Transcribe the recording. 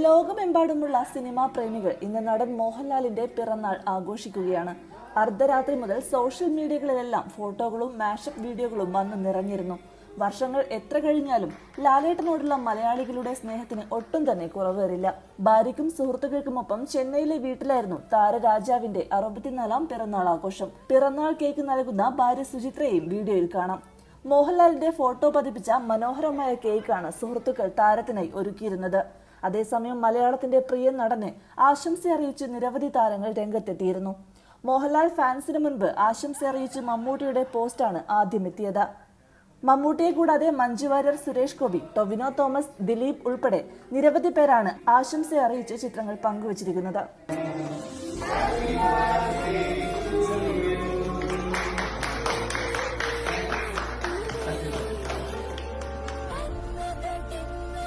ലോകമെമ്പാടുമുള്ള സിനിമാ പ്രേമികൾ ഇന്ന് നടൻ മോഹൻലാലിന്റെ പിറന്നാൾ ആഘോഷിക്കുകയാണ്. അർദ്ധരാത്രി മുതൽ സോഷ്യൽ മീഡിയകളിലെല്ലാം ഫോട്ടോകളും മാഷപ്പ് വീഡിയോകളും വന്നു നിറഞ്ഞിരുന്നു. വർഷങ്ങൾ എത്ര കഴിഞ്ഞാലും ലാലേട്ടനോടുള്ള മലയാളികളുടെ സ്നേഹത്തിന് ഒട്ടും തന്നെ കുറവ് വരില്ല. ഭാര്യയ്ക്കും സുഹൃത്തുക്കൾക്കുമൊപ്പം ചെന്നൈയിലെ വീട്ടിലായിരുന്നു താരരാജാവിന്റെ 64ാം പിറന്നാൾ ആഘോഷം. പിറന്നാൾ കേക്ക് നൽകുന്ന ഭാര്യ സുചിത്രയെയും വീഡിയോയിൽ കാണാം. മോഹൻലാലിന്റെ ഫോട്ടോ പതിപ്പിച്ച മനോഹരമായ കേക്കാണ് സുഹൃത്തുക്കൾ താരത്തിനായി ഒരുക്കിയിരുന്നത്. അതേസമയം മലയാളത്തിന്റെ പ്രിയ നടന് ആശംസ അറിയിച്ച് നിരവധി താരങ്ങൾ രംഗത്തെത്തിയിരുന്നു. മോഹൻലാൽ ഫാൻസിന് മുൻപ് ആശംസ അറിയിച്ച് മമ്മൂട്ടിയുടെ പോസ്റ്റാണ് ആദ്യം എത്തിയത്. മമ്മൂട്ടിയെ കൂടാതെ മഞ്ജു വാര്യർ, സുരേഷ് ഗോപി, ടൊവിനോ തോമസ്, ദിലീപ് ഉൾപ്പെടെ നിരവധി പേരാണ് ആശംസ അറിയിച്ച് ചിത്രങ്ങൾ പങ്കുവച്ചിരിക്കുന്നത്.